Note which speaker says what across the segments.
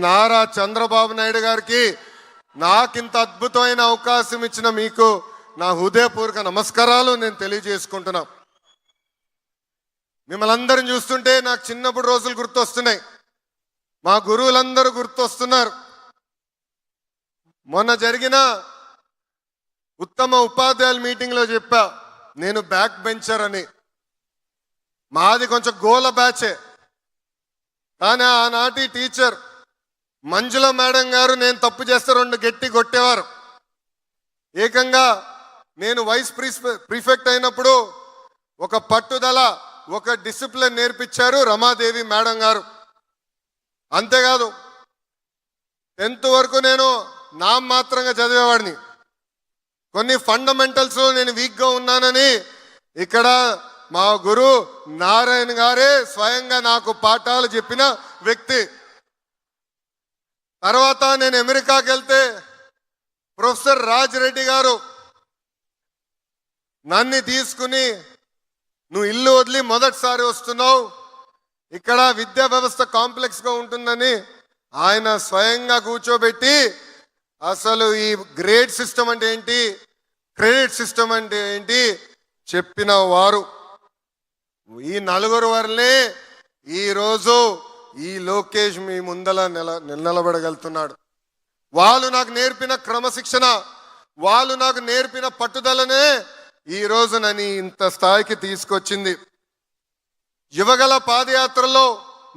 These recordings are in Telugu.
Speaker 1: నారా చంద్రబాబు నాయుడు గారికి నాకింత అద్భుతమైన అవకాశం ఇచ్చిన మీకు నా హృదయపూర్వక నమస్కారాలు నేను తెలియజేసుకుంటున్నా. మిమ్మల్ని అందరిని చూస్తుంటే నాకు చిన్నప్పుడు రోజులు గుర్తొస్తున్నాయి. మా గురువులందరూ గుర్తొస్తున్నారు. మొన్న జరిగిన ఉత్తమ ఉపాధ్యాయుల మీటింగ్లో చెప్పా, నేను బ్యాక్ బెంచర్ అని. మాది కొంచెం గోల బ్యాచే, కానీ ఆనాటి టీచర్ మంజుల మేడం గారు నేను తప్పు చేస్తే 2 గట్టి కొట్టేవారు. ఏకంగా నేను వైస్ ప్రిఫెక్ట్ అయినప్పుడు ఒక పట్టుదల, ఒక డిసిప్లిన్ నేర్పించారు రమాదేవి మేడం గారు. అంతేకాదు 10th వరకు నేను నామమాత్రంగా చదివేవాడిని. కొన్ని ఫండమెంటల్స్లో నేను వీక్గా ఉన్నానని ఇక్కడ మా గురు నారాయణ గారే స్వయంగా నాకు పాఠాలు చెప్పిన వ్యక్తి. తర్వాత నేను అమెరికాకి వెళ్తే ప్రొఫెసర్ రాజ్ రెడ్డి గారు నన్ను తీసుకుని, నువ్వు ఇల్లు వదిలి మొదటిసారి వస్తున్నావు, ఇక్కడ విద్యా వ్యవస్థ కాంప్లెక్స్గా ఉంటుందని ఆయన స్వయంగా కూర్చోబెట్టి అసలు ఈ గ్రేడ్ సిస్టమ్ అంటే ఏంటి, క్రెడిట్ సిస్టమ్ అంటే ఏంటి చెప్పిన వారు. ఈ 4 వరలే ఈరోజు ఈ లోకేష్ మీ ముందల నిలబడగలుగుతున్నాడు. వాళ్ళు నాకు నేర్పిన క్రమశిక్షణ, వాళ్ళు నాకు నేర్పిన పట్టుదలనే ఈరోజు నన్ను ఇంత స్థాయికి తీసుకొచ్చింది. యువగల పాదయాత్రలో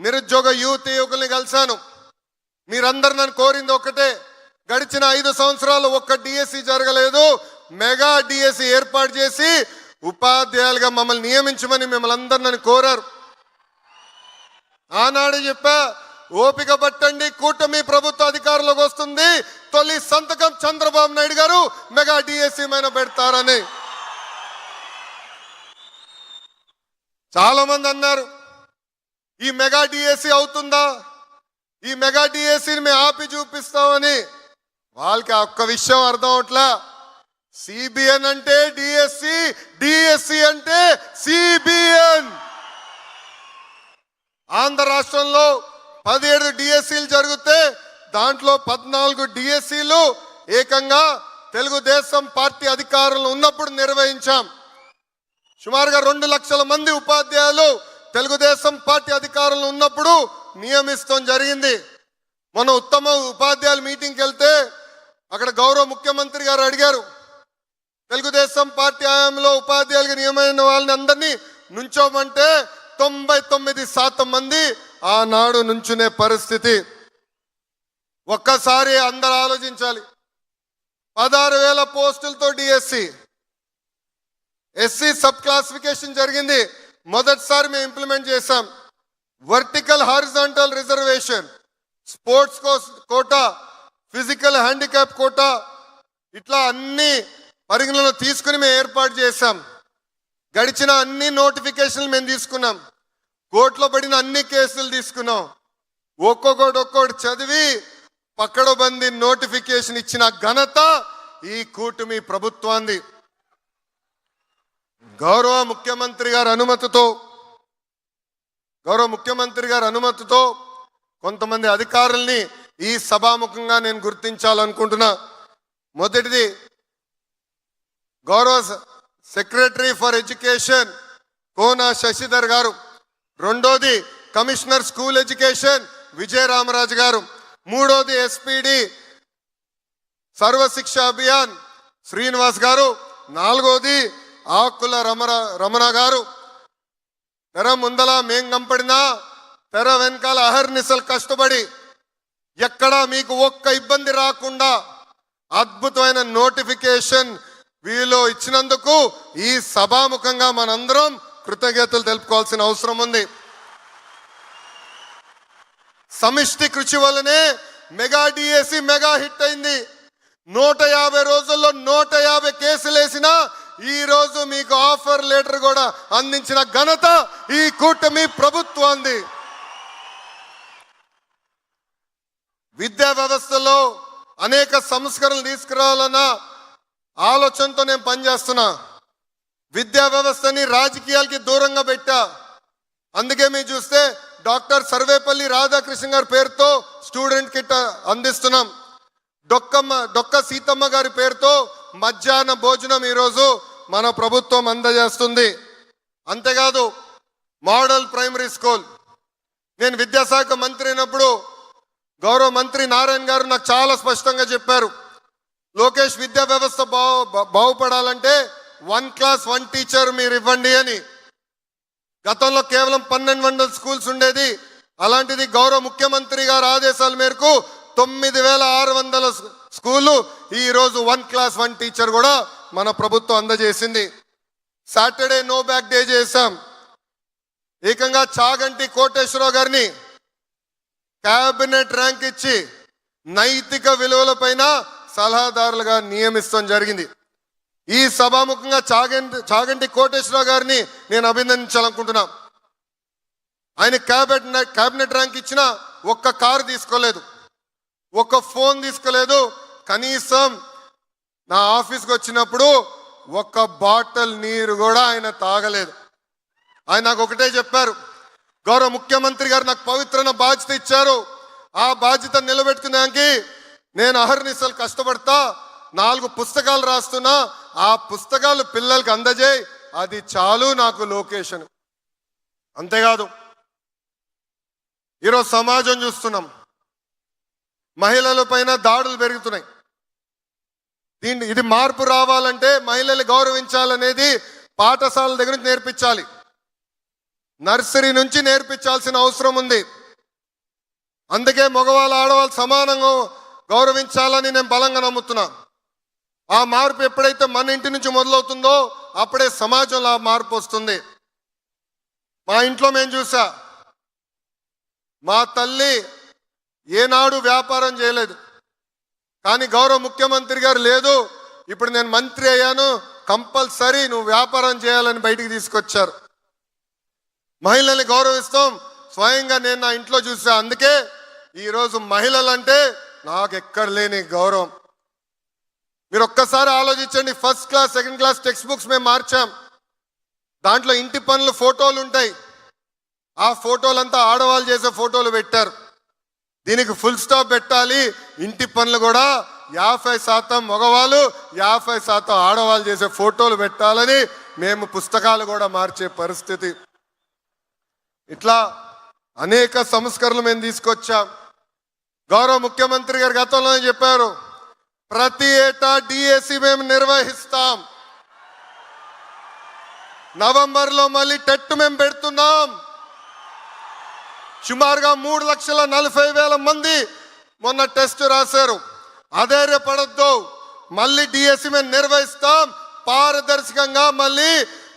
Speaker 1: నిరుద్యోగ యువకుల్ని కలిశాను. మీరందరూ నన్ను కోరింది ఒకటే, గడిచిన 5 సంవత్సరాలు ఒక్క డిఎస్సి జరగలేదు, మెగా డిఎస్సి ఏర్పాటు చేసి ఉపాధ్యాయులుగా మమ్మల్ని నియమించమని మిమ్మల్ని అందరూ నన్ను కోరారు. ఆనాడు చెప్పా, ఓపిక పట్టండి, కూటమి ప్రభుత్వ అధికారంలోకి వస్తుంది, తొలి సంతకం చంద్రబాబు నాయుడు గారు మెగా డిఎస్సి మీద పెడతారని. చాలా మంది అన్నారు ఈ మెగా డిఎస్సి అవుతుందా, ఈ మెగా డిఎస్సిని మేము ఆపి చూపిస్తామని. వాళ్ళకి ఒక్క విషయం అర్థం అవట్లా. సిబిఎన్ అంటే డిఎస్సి, డిఎస్సి అంటే సిబిఎన్. ఆంధ్ర రాష్ట్రంలో 17 డిఎస్సీలు జరిగితే దాంట్లో 14 డిఎస్సీలు ఏకంగా తెలుగుదేశం పార్టీ అధికారంలో ఉన్నప్పుడు నిర్వహించాం. సుమారుగా 2 లక్షల మంది ఉపాధ్యాయులు తెలుగుదేశం పార్టీ అధికారంలో ఉన్నప్పుడు నియమిస్తాం జరిగింది. మన ఉత్తమ ఉపాధ్యాయుల మీటింగ్కి వెళ్తే అక్కడ గౌరవ ముఖ్యమంత్రి గారు అడిగారు, తెలుగుదేశం పార్టీ హయాంలో ఉపాధ్యాయులుగా నియమైన వాళ్ళని అందరినీ నుంచోమంటే 99% మంది ఆనాడు నుంచునే పరిస్థితి. ఒక్కసారి అందరు ఆలోచించాలి. 16,000 పోస్టులతో డిఎస్సి, ఎస్సీ సబ్ క్లాసిఫికేషన్ జరిగింది, మొదటిసారి మేము ఇంప్లిమెంట్ చేశాం. Vertical horizontal reservation, sports quota, physical handicap quota, ఇట్లా అన్ని పరిగణలో తీసుకుని మేము ఏర్పాటు చేశాం. గడిచిన అన్ని నోటిఫికేషన్లు మేము తీసుకున్నాం. కోర్టులో పడిన అన్ని కేసులు తీసుకున్నాం. ఒక్కొక్కటి చదివి పక్కడబంది నోటిఫికేషన్ ఇచ్చిన ఘనత ఈ కూటమి ప్రభుత్వాన్ని. గౌరవ ముఖ్యమంత్రి గారి అనుమతితో కొంతమంది అధికారుల్ని ఈ సభాముఖంగా నేను గుర్తించాలనుకుంటున్నా. మొదటిది గౌరవ సెక్రటరీ ఫర్ ఎడ్యుకేషన్ కోన శశిధర్ గారు, రెండోది కమిషనర్ స్కూల్ ఎడ్యుకేషన్ విజయరామరాజు గారు, మూడోది ఎస్పీడి సర్వశిక్ష అభియాన్ శ్రీనివాస్ గారు, నాలుగోది ఆకుల రమణ గారు. తెర ముందల మేం కంపడినా తెర వెనకాల అహర్నిశలు కష్టపడి ఎక్కడా మీకు ఒక్క ఇబ్బంది రాకుండా అద్భుతమైన నోటిఫికేషన్ వీళ్ళు ఇచ్చినందుకు ఈ సభాముఖంగా మనందరం కృతజ్ఞతలు తెలుపుకోవాల్సిన అవసరం ఉంది. సమిష్టి కృషి వల్లనే మెగా డిఎస్సి మెగా హిట్ అయింది. 150 రోజుల్లో 150 కేసులు వేసినా ఈ రోజు మీకు ఆఫర్ లెటర్ కూడా అందించిన ఘనత ఈ కూటమి ప్రభుత్వాన్ని. విద్యా వ్యవస్థలో అనేక సంస్కరణలు తీసుకురావాలన్న ఆలోచనతో నేను పనిచేస్తున్నా. విద్యా వ్యవస్థని రాజకీయాలకి దూరంగా పెట్టా. అందుకే మీరు చూస్తే డాక్టర్ సర్వేపల్లి రాధాకృష్ణ గారి పేరుతో స్టూడెంట్ కిట్ అందిస్తున్నాం. డొక్క సీతమ్మ గారి పేరుతో మధ్యాహ్న భోజనం ఈరోజు మన ప్రభుత్వం అందజేస్తుంది. అంతేకాదు మోడల్ ప్రైమరీ స్కూల్, నేను విద్యాశాఖ మంత్రి అయినప్పుడు గౌరవ మంత్రి నారాయణ గారు నాకు చాలా స్పష్టంగా చెప్పారు, లోకేష్ విద్యా వ్యవస్థ బాగుపడాలంటే 1 క్లాస్ 1 టీచర్ మీరు ఇవ్వండి అని. గతంలో కేవలం 1200 స్కూల్స్ ఉండేది. అలాంటిది గౌరవ ముఖ్యమంత్రి గారి ఆదేశాల మేరకు 9600 స్కూళ్ళు ఈరోజు 1 క్లాస్ 1 టీచర్ కూడా మన ప్రభుత్వం అందజేసింది. సాటర్డే నో బ్యాక్ డే చేశాం. ఏకంగా చాగంటి కోటేశ్వరరావు గారిని క్యాబినెట్ ర్యాంక్ ఇచ్చి నైతిక విలువలపైన సలహాదారులుగా నియమిస్తాం జరిగింది. ఈ సభాముఖంగా చాగంటి కోటేశ్వరరావు గారిని నేను అభినందించాలనుకుంటున్నా. ఆయన క్యాబినెట్ ర్యాంక్ ఇచ్చిన ఒక్క కారు తీసుకోలేదు, ఒక్క ఫోన్ తీసుకోలేదు, కనీసం నా ఆఫీస్కి వచ్చినప్పుడు ఒక్క బాటిల్ నీరు కూడా ఆయన తాగలేదు. ఆయన నాకు ఒకటే చెప్పారు, గౌరవ ముఖ్యమంత్రి గారు నాకు పవిత్రమైన బాధ్యత ఇచ్చారు, ఆ బాధ్యత నిలబెట్టుకునేకి నేను అహర్నిశలు కష్టపడతా, 4 పుస్తకాలు రాస్తున్నా, ఆ పుస్తకాలు పిల్లలకి అందజేయి, అది చాలు నాకు లొకేషన్. అంతేకాదు ఈరోజు సమాజం చూస్తున్నాం, మహిళల పైన దాడులు పెరుగుతున్నాయి. ఇది మార్పు రావాలంటే మహిళలు గౌరవించాలనేది పాఠశాల దగ్గర నుంచి నేర్పించాలి, నర్సరీ నుంచి నేర్పించాల్సిన అవసరం ఉంది. అందుకే మగవాళ్ళు ఆడవాళ్ళు సమానంగా గౌరవించాలని నేను బలంగా నమ్ముతున్నా. ఆ మార్పు ఎప్పుడైతే మన ఇంటి నుంచి మొదలవుతుందో అప్పుడే సమాజంలో ఆ మార్పు వస్తుంది. మా ఇంట్లో మేము చూసా, మా తల్లి ఏనాడు వ్యాపారం చేయలేదు, కానీ గౌరవ ముఖ్యమంత్రి గారు లేదు, ఇప్పుడు నేను మంత్రి అయ్యాను, కంపల్సరీ నువ్వు వ్యాపారం చేయాలని బయటికి తీసుకొచ్చారు. మహిళల్ని గౌరవిస్తాం, స్వయంగా నేను నా ఇంట్లో చూసా. అందుకే ఈరోజు మహిళలంటే నాకు ఎక్కడ లేని గౌరవం. మీరు ఒక్కసారి ఆలోచించండి, 1st class 2nd class text books మేము మార్చాం. దాంట్లో ఇంటి పనులు ఫోటోలు ఉంటాయి, ఆ ఫోటోలంతా ఆడవాళ్ళు చేసే ఫోటోలు పెట్టారు. దీనికి ఫుల్ స్టాప్ పెట్టాలి, ఇంటి పనులు కూడా 50% మగవాళ్ళు 50% ఆడవాళ్ళు చేసే ఫోటోలు పెట్టాలని మేము పుస్తకాలు కూడా మార్చే పరిస్థితి. ఇట్లా అనేక సంస్కరణలు మేము తీసుకొచ్చాం. గౌరవ ముఖ్యమంత్రి గారు గతంలోనే చెప్పారు, ప్రతి ఏటా డిఎస్సి మేము నిర్వహిస్తాం. నవంబర్లో మళ్ళీ టెట్ మేము పెడుతున్నాం. సుమారుగా 3,40,000 మంది మొన్న టెస్ట్ రాశారు. అధైర్యపడద్దు, మళ్ళీ డిఎస్సి మేము నిర్వహిస్తాం పారదర్శకంగా. మళ్ళీ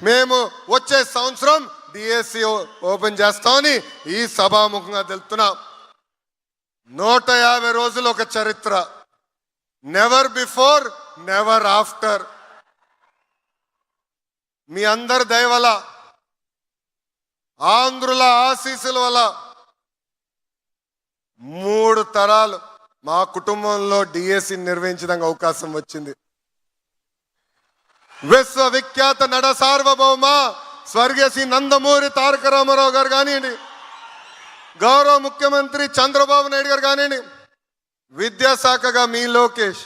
Speaker 1: మేము వచ్చే సంవత్సరం డిఎస్సి ఓపెన్ చేస్తామని ఈ సభాముఖంగా తెలుపుతున్నాం. 150 రోజులు ఒక చరిత్ర, నెవర్ బిఫోర్ నెవర్ ఆఫ్టర్. మీ అందరి దయ వల్ల, ఆంధ్రుల ఆశీస్సుల వల్ల 3 తరాలు మా కుటుంబంలో డిఎస్సి నిర్వహించడానికి అవకాశం వచ్చింది. విశ్వవిఖ్యాత నట సార్వభౌమ స్వర్గీయ శ్రీ నందమూరి తారక రామారావు గారు కానివ్వండి, గౌరవ ముఖ్యమంత్రి చంద్రబాబు నాయుడు గారు కానివ్వండి, విద్యాశాఖగా మీ లోకేష్,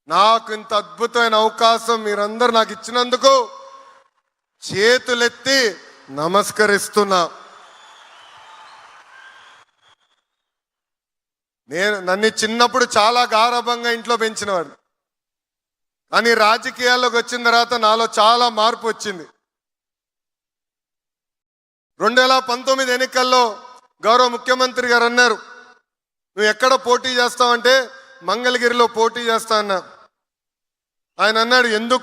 Speaker 1: నాకు ఇంత అద్భుతమైన అవకాశం మీరందరూ నాకు ఇచ్చినందుకు చేతులెత్తి నమస్కరిస్తున్నా. నన్ను చిన్నప్పుడు చాలా గారాభంగా ఇంట్లో పెంచినవాడు, కానీ రాజకీయాల్లోకి వచ్చిన తర్వాత నాలో చాలా మార్పు వచ్చింది. 2019 ఎన్నికల్లో గౌరవ ముఖ్యమంత్రి గారు అన్నారు, నువ్వు ఎక్కడ పోటీ చేస్తావంటే మంగళగిరిలో పోటీ చేస్తా అన్నా. ఆయన అన్నాడు, ఎందుకు